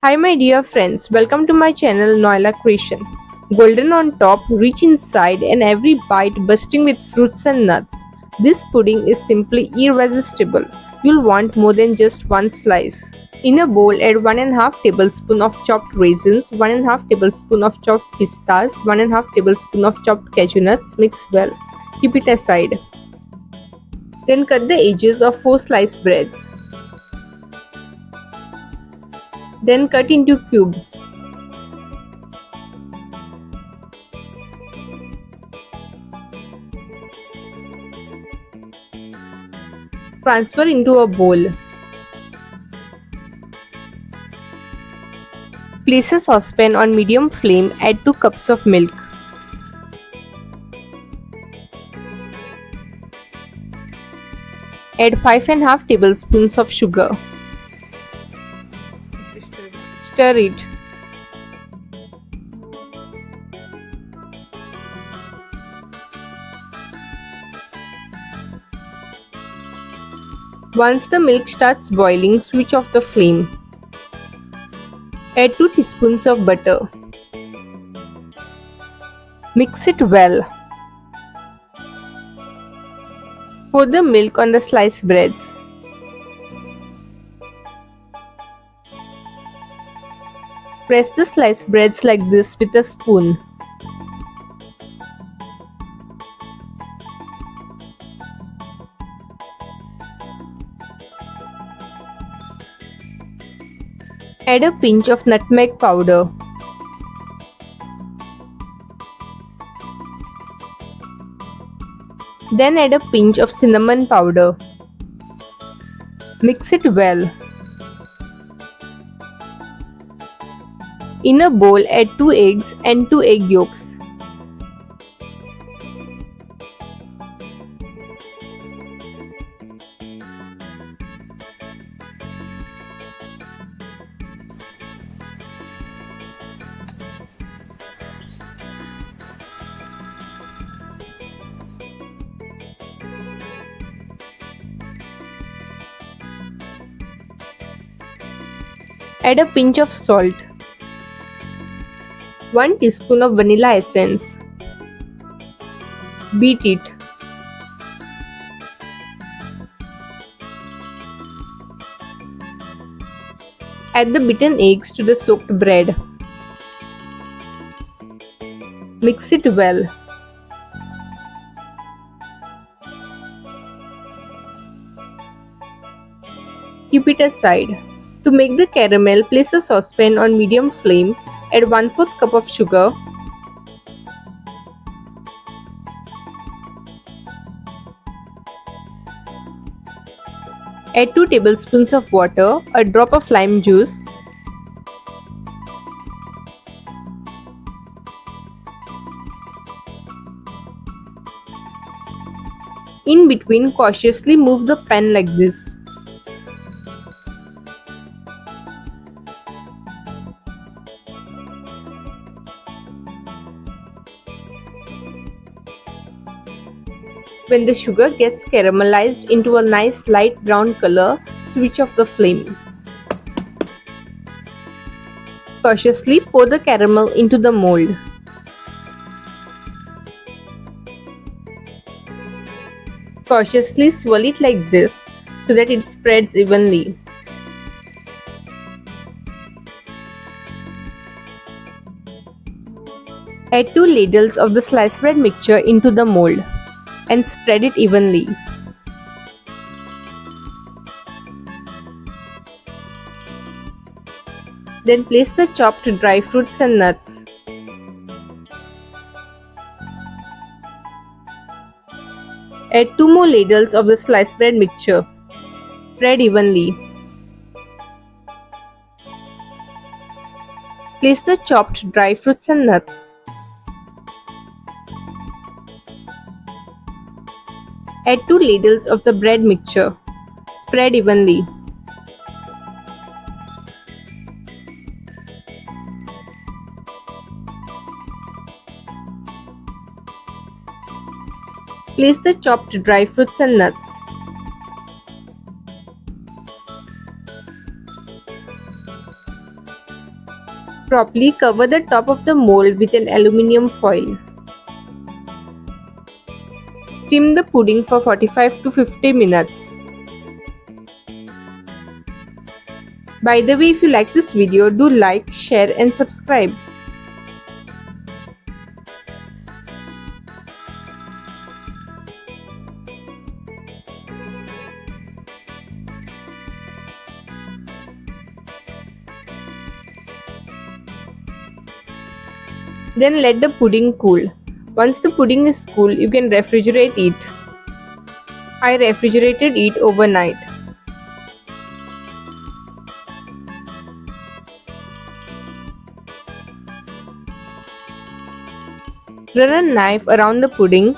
Hi my dear friends, welcome to my channel Noella Creations. Golden on top, rich inside and every bite bursting with fruits and nuts. This pudding is simply irresistible. You'll want more than just one slice. In a bowl, add 1.5 tablespoon of chopped raisins, 1.5 tablespoon of chopped pistas, 1.5 tablespoon of chopped cashew nuts. Mix well. Keep it aside. Then cut the edges of 4 sliced breads. Then cut into cubes. Transfer into a bowl. Place a saucepan on medium flame, add 2 cups of milk. Add 5.5 tablespoons of sugar. Stir it. Once the milk starts boiling, switch off the flame. Add 2 teaspoons of butter. Mix it well. Pour the milk on the sliced breads. Press the sliced breads like this with a spoon. Add a pinch of nutmeg powder. Then add a pinch of cinnamon powder. Mix it well. In a bowl, add 2 eggs and 2 egg yolks. Add a pinch of salt. 1 teaspoon of vanilla essence. Beat it. Add the beaten eggs to the soaked bread. Mix it well. Keep it aside. To make the caramel, place a saucepan on medium flame. Add 1/4 cup of sugar. Add 2 tablespoons of water, a drop of lime juice. In between, cautiously move the pan like this. When the sugar gets caramelized into a nice light brown color, switch off the flame. Cautiously pour the caramel into the mold. Cautiously swirl it like this so that it spreads evenly. Add 2 ladles of the sliced bread mixture into the mold and spread it evenly. Then place the chopped dry fruits and nuts. Add 2 more ladles of the sliced bread mixture. Spread evenly. Place the chopped dry fruits and nuts. Add 2 ladles of the bread mixture. Spread evenly. Place the chopped dry fruits and nuts. Properly cover the top of the mold with an aluminium foil. Steam the pudding for 45 to 50 minutes. By the way, if you like this video, do like, share and subscribe. Then let the pudding cool. Once the pudding is cool, you can refrigerate it. I refrigerated it overnight. Run a knife around the pudding.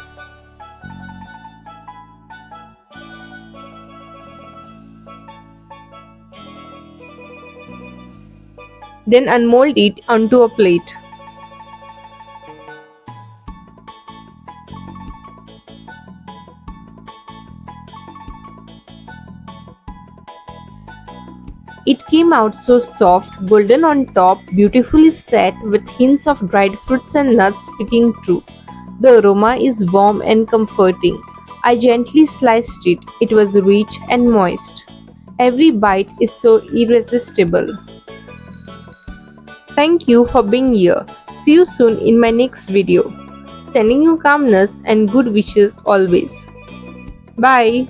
Then unmold it onto a plate. It came out so soft, golden on top, beautifully set with hints of dried fruits and nuts peeking through. The aroma is warm and comforting. I gently sliced it. It was rich and moist. Every bite is so irresistible. Thank you for being here. See you soon in my next video. Sending you calmness and good wishes always. Bye.